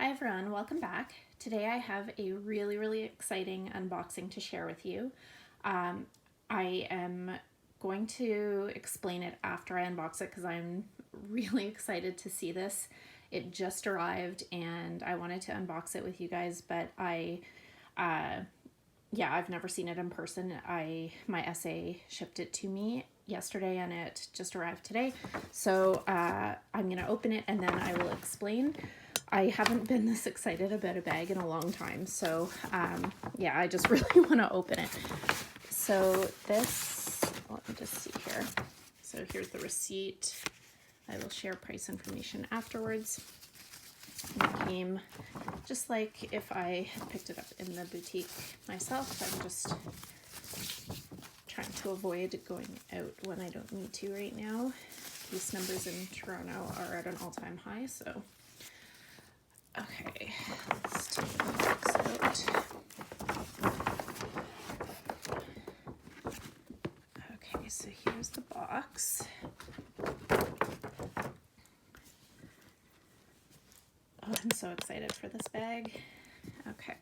Hi everyone, welcome back. Today I have a really exciting unboxing to share with you. I am going to explain it after I unbox it because I'm really excited to see this. It just arrived and I wanted to unbox it with you guys, but I've never seen it in person. My SA shipped it to me yesterday and it just arrived today. So I'm gonna open it and then I will explain. I haven't been this excited about a bag in a long time, so I just really want to open it. So this, let me just see here. So here's the receipt. I will share price information afterwards. It came just like if I picked it up in the boutique myself. I'm just trying to avoid going out when I don't need to right now. Case numbers in Toronto are at an all-time high, so okay, let's take the box out. Okay, so here's the box. Oh, I'm so excited for this bag. Okay.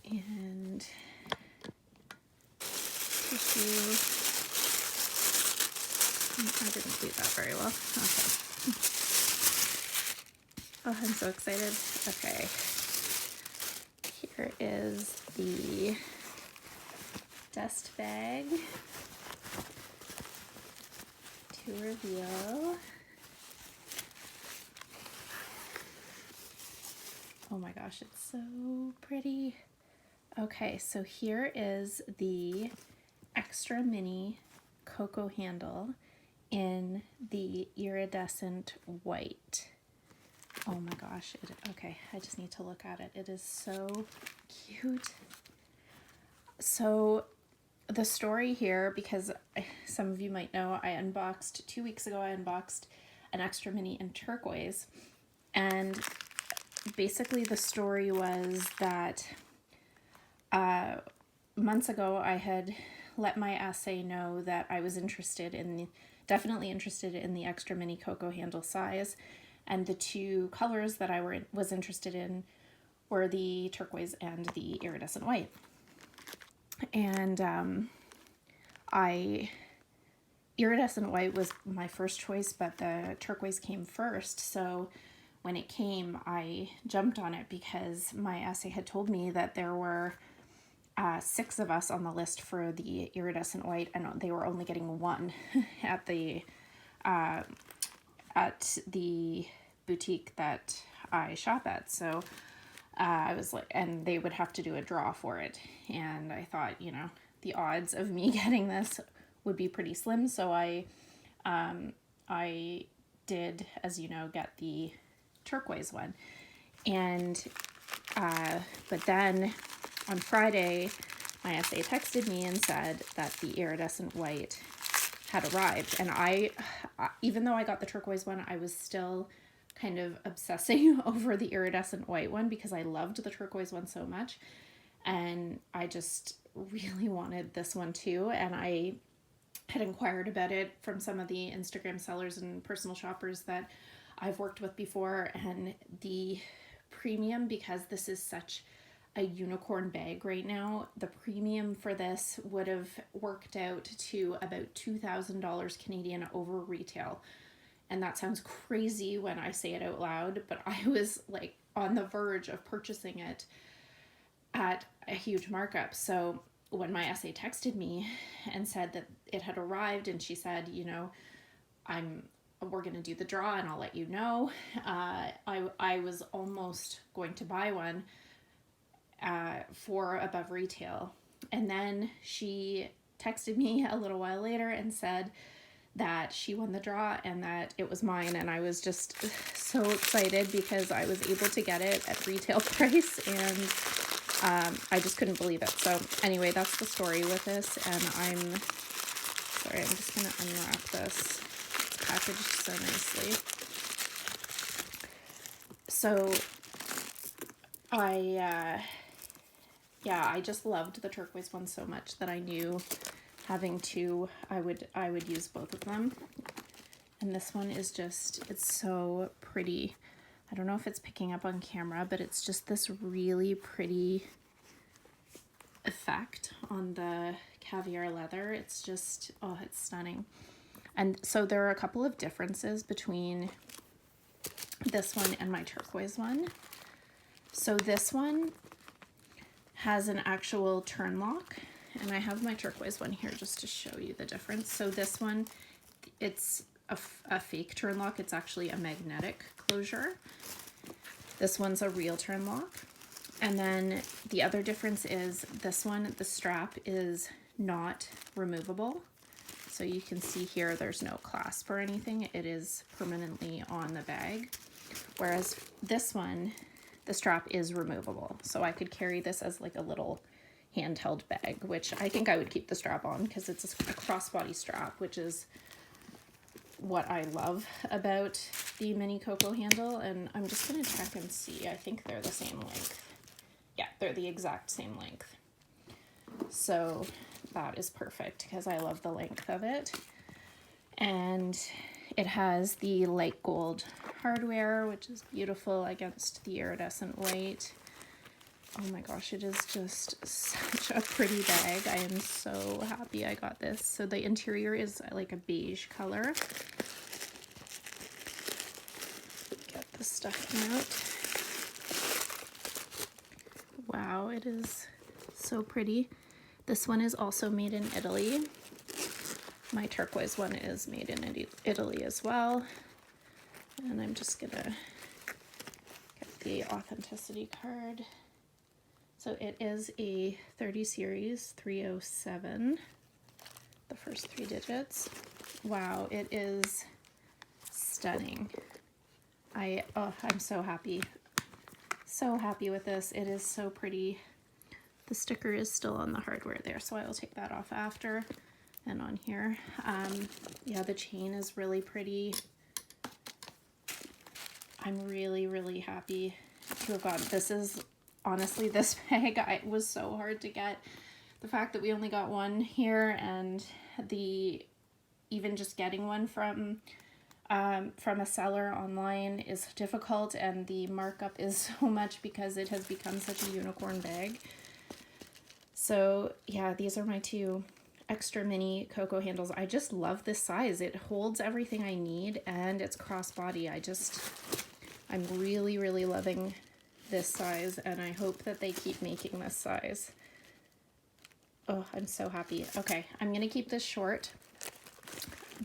And tissue. I didn't do that very well. Okay. Oh, I'm so excited. Okay. Here is the dust bag to reveal. Oh my gosh, it's so pretty. Okay, so here is the extra mini cocoa handle in the iridescent white. Oh my gosh, okay, I just need to look at it. It is so cute. So the story here, because some of you might know, I unboxed 2 weeks ago, I unboxed an extra mini in turquoise, and basically the story was that months ago I had let my SA know that I was definitely interested in the extra mini cocoa handle size, and the two colors that I was interested in were the turquoise and the iridescent white. And iridescent white was my first choice, but the turquoise came first. So when it came, I jumped on it because my SA had told me that there were 6 of us on the list for the iridescent white, and they were only getting 1 at the boutique that I shop at. So I was like, and they would have to do a draw for it. And I thought, you know, the odds of me getting this would be pretty slim. So I did, as you know, get the turquoise one. And, but then on Friday, my SA texted me and said that the iridescent white had arrived. And even though I got the turquoise one, I was still kind of obsessing over the iridescent white one because I loved the turquoise one so much. And I just really wanted this one too. And I had inquired about it from some of the Instagram sellers and personal shoppers that I've worked with before. And the premium, because this is such a unicorn bag right now, the premium for this would have worked out to about $2,000 Canadian over retail. And that sounds crazy when I say it out loud, but I was like on the verge of purchasing it at a huge markup. So when my SA texted me and said that it had arrived, and she said, you know, we're going to do the draw and I'll let you know, I was almost going to buy one for above retail. And then she texted me a little while later and said that she won the draw and that it was mine. And I was just so excited because I was able to get it at retail price, and I just couldn't believe it. So anyway, that's the story with this. And I'm just going to unwrap this. It's packaged so nicely. So I yeah, I just loved the turquoise one so much that I knew having two, I would use both of them. And this one is just, it's so pretty. I don't know if it's picking up on camera, but it's just this really pretty effect on the caviar leather. It's just, oh, it's stunning. And so there are a couple of differences between this one and my turquoise one. So this one has an actual turn lock, and I have my turquoise one here just to show you the difference. So this one, it's a fake turn lock. It's actually a magnetic closure. This one's a real turn lock. And then the other difference is this one, the strap is not removable. So you can see here, there's no clasp or anything. It is permanently on the bag. Whereas this one, the strap is removable. So I could carry this as like a little handheld bag, which I think I would keep the strap on because it's a crossbody strap, which is what I love about the mini Coco handle. And I'm just gonna check and see. I think they're the same length. Yeah, they're the exact same length. So that is perfect because I love the length of it. And it has the light gold hardware, which is beautiful against the iridescent white. Oh my gosh, it is just such a pretty bag. I am so happy I got this. So the interior is like a beige color. Get the stuffing out. Wow, it is so pretty. This one is also made in Italy. My turquoise one is made in Italy as well. And I'm just gonna get the authenticity card. So it is a 30 series 307, the first 3 digits. Wow, it is stunning. I'm so happy. So happy with this. It is so pretty. The sticker is still on the hardware there, so I will take that off after. And on here, yeah, the chain is really pretty. I'm really, really happy to have gotten this. Is honestly, this bag, it was so hard to get. The fact that we only got one here, and even just getting one from a seller online is difficult, and the markup is so much because it has become such a unicorn bag. So yeah, these are my 2 extra mini Coco handles. I just love this size. It holds everything I need, and it's crossbody. I'm really, really loving this size, and I hope that they keep making this size. Oh, I'm so happy. Okay, I'm gonna keep this short,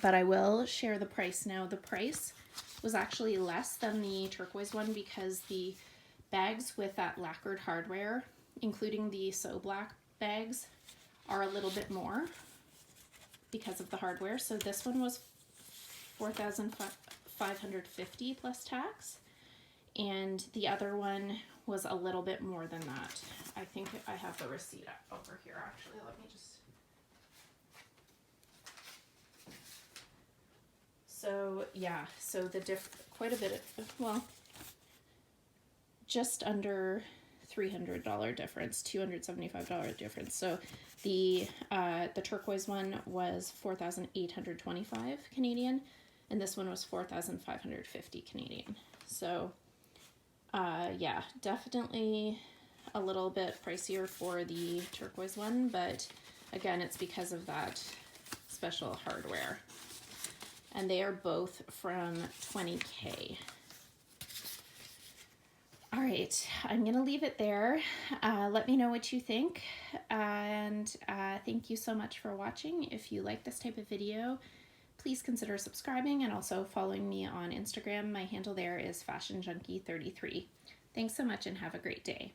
but I will share the price now. The price was actually less than the turquoise one because the bags with that lacquered hardware, including the So Black bags, are a little bit more because of the hardware. So this one was $4,550 plus tax, and the other one was a little bit more than that. I think I have the receipt over here actually. Let me just... So yeah, so quite a bit of, well, just under $300 difference, $275 difference. So the turquoise one was 4,825 Canadian, and this one was 4,550 Canadian. So yeah, definitely a little bit pricier for the turquoise one, but again, it's because of that special hardware. And they are both from 20K. All right, I'm gonna leave it there. Let me know what you think, and thank you so much for watching. If you like this type of video, please consider subscribing and also following me on Instagram. My handle there is FashionJunkie33. Thanks so much and have a great day.